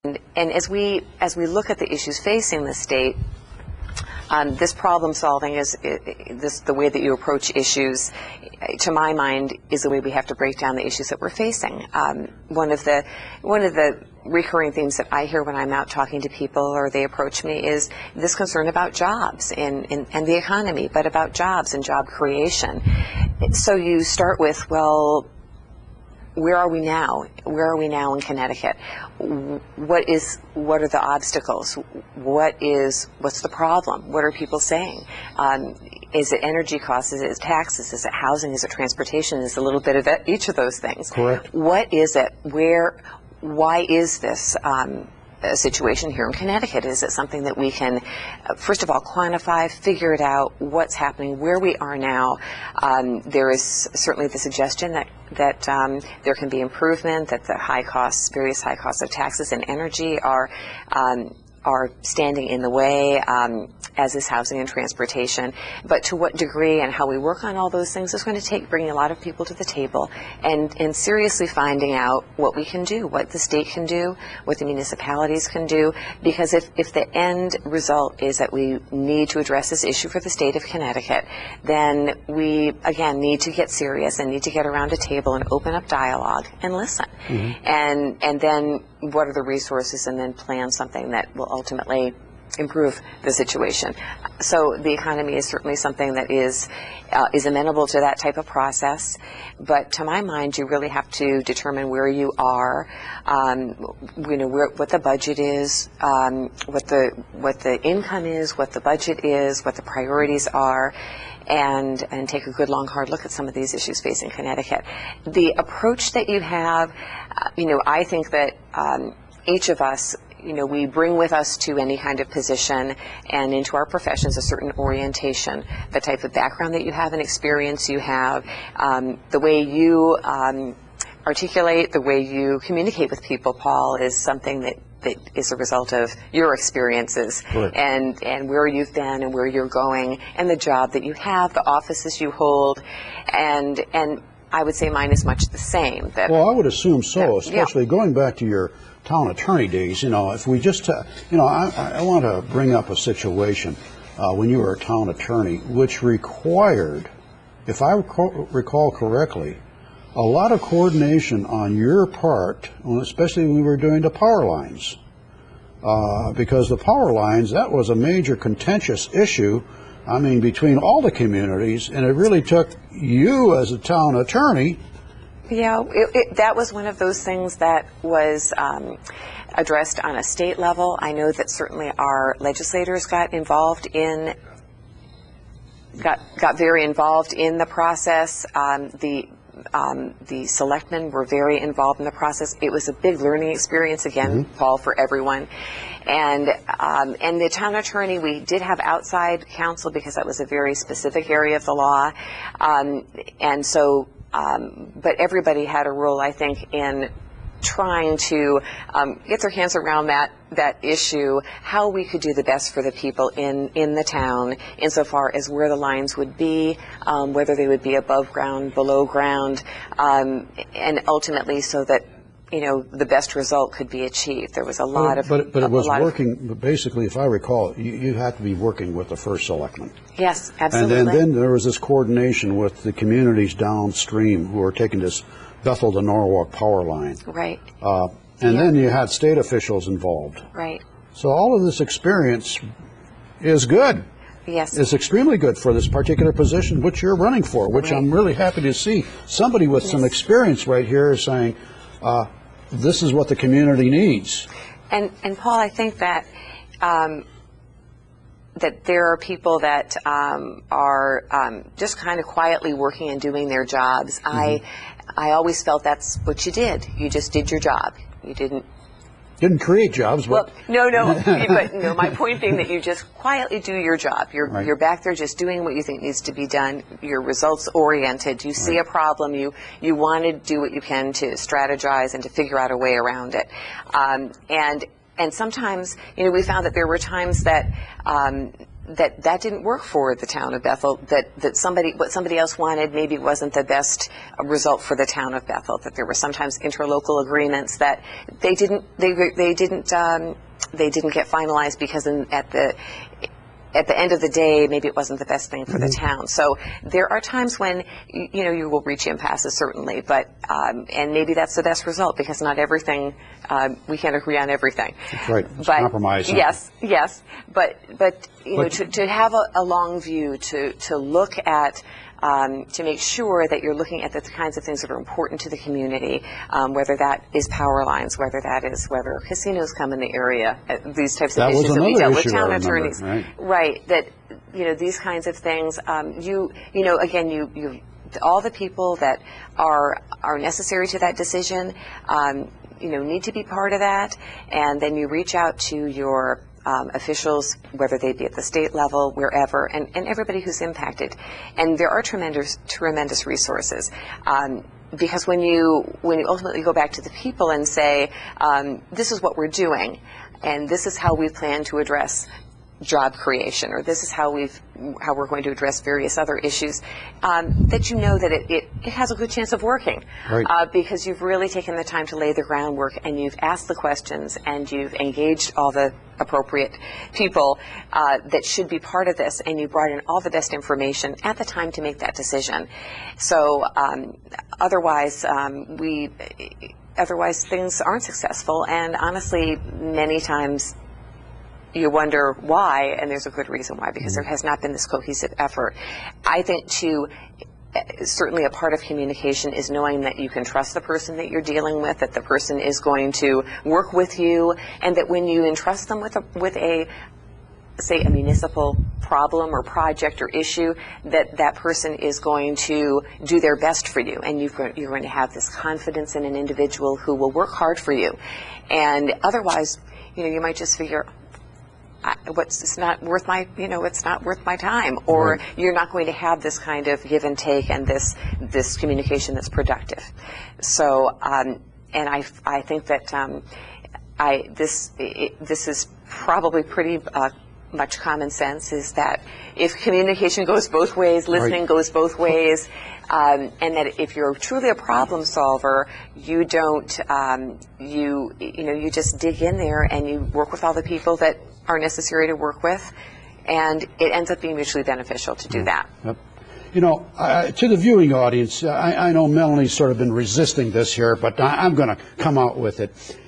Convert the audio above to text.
And as we look at the issues facing the state, this problem solving is the way that you approach issues, to my mind, is the way we have to break down the issues that we're facing. One of the recurring themes that I hear when I'm out talking to people or they approach me is this concern about jobs and the economy, but about jobs and job creation. So you start with, well, where are we now? Where are we now in Connecticut? What are the obstacles? What's the problem? What are people saying? Is it energy costs? Is it taxes? Is it housing? Is it transportation? Is it a little bit of each of those things? Correct. What is it? Why is this a situation here in Connecticut? Is it something that we can, first of all, quantify, figure it out, what's happening, where we are now? There is certainly the suggestion that there can be improvement, that the various high costs of taxes and energy are standing in the way, as is housing and transportation. But to what degree and how we work on all those things is going to take bringing a lot of people to the table and seriously finding out what we can do, what the state can do, what the municipalities can do. Because if the end result is that we need to address this issue for the state of Connecticut, then we, again, need to get serious and need to get around a table and open up dialogue and listen. Mm-hmm. And then what are the resources, and then plan something that will ultimately improve the situation. So the economy is certainly something that is amenable to that type of process, but to my mind, you really have to determine where you are, what the budget is, what the income is, what the budget is, what the priorities are, and take a good long hard look at some of these issues facing Connecticut. The approach that you have, I think that each of us, we bring with us to any kind of position and into our professions a certain orientation, the type of background that you have and experience you have, the way you articulate, the way you communicate with people, Paul, is something that is a result of your experiences. Right. and where you've been and where you're going and the job that you have, the offices you hold, and I would say mine is much the same. Well, I would assume so, especially going back to your town attorney days. If we just, I want to bring up a situation when you were a town attorney, which required, if I recall correctly, a lot of coordination on your part, especially when we were doing the power lines. Because the power lines, that was a major contentious issue, between all the communities, and it really took you as a town attorney. Yeah, that was one of those things that was addressed on a state level. I know that certainly our legislators got very involved in the process. The selectmen were very involved in the process. It was a big learning experience, again, mm-hmm. Paul, for everyone. And the town attorney, we did have outside counsel because that was a very specific area of the law. But everybody had a role, I think, in trying to get their hands around that issue, how we could do the best for the people in the town, insofar as where the lines would be, whether they would be above ground, below ground, and ultimately so that the best result could be achieved. There was a lot of... But it was working, basically, if I recall, you had to be working with the first selectman. Yes, absolutely. And then there was this coordination with the communities downstream who were taking this Bethel to Norwalk power line. Right. Then you had state officials involved. Right. So all of this experience is good. Yes. It's extremely good for this particular position, which you're running for, which I'm really happy to see. Somebody with some experience right here is saying, this is what the community needs. And Paul, I think that that there are people that are just kind of quietly working and doing their jobs. Mm-hmm. I always felt that's what you did. You just did your job. You didn't create jobs. But well, no. But no, my point being that you just quietly do your job. You're back there just doing what you think needs to be done. You're results oriented. You see a problem. You want to do what you can to strategize and to figure out a way around it. And sometimes, we found that there were times that that didn't work for the town of Bethel, that what somebody else wanted maybe wasn't the best result for the town of Bethel, that there were sometimes interlocal agreements that they didn't get finalized because at the end of the day, maybe it wasn't the best thing for the town. So there are times when, you will reach impasses, certainly, but, and maybe that's the best result, because not everything, we can't agree on everything. That's right. It's compromise. Yes, yes. But to have a long view, to look at, to make sure that you're looking at the kinds of things that are important to the community, whether that is power lines, whether casinos come in the area, these types of issues that we dealt with town attorneys, right? That these kinds of things. Again, all the people that are necessary to that decision, need to be part of that, and then you reach out to your officials, whether they be at the state level, wherever, and everybody who's impacted. And there are tremendous resources. Because when you ultimately go back to the people and say, this is what we're doing, and this is how we plan to address job creation, or this is how we're going to address various other issues, that it has a good chance of working, right. Because you've really taken the time to lay the groundwork, and you've asked the questions, and you've engaged all the appropriate people that should be part of this, and you brought in all the best information at the time to make that decision. So otherwise things aren't successful, and honestly, many times you wonder why, and there's a good reason why, because there has not been this cohesive effort. I think certainly a part of communication is knowing that you can trust the person that you're dealing with, that the person is going to work with you, and that when you entrust them with a say a municipal problem or project or issue, that person is going to do their best for you, and you're going to have this confidence in an individual who will work hard for you. And otherwise, you might just figure, it's not worth my time, or right. You're not going to have this kind of give and take and this communication that's productive. So, and I think that this is probably pretty much common sense, is that if communication goes both ways, listening right. goes both ways, and that if you're truly a problem solver, you don't you just dig in there and you work with all the people that are necessary to work with, and it ends up being mutually beneficial to do that. Yep. To the viewing audience, I know Melanie's sort of been resisting this here, but I'm going to come out with it.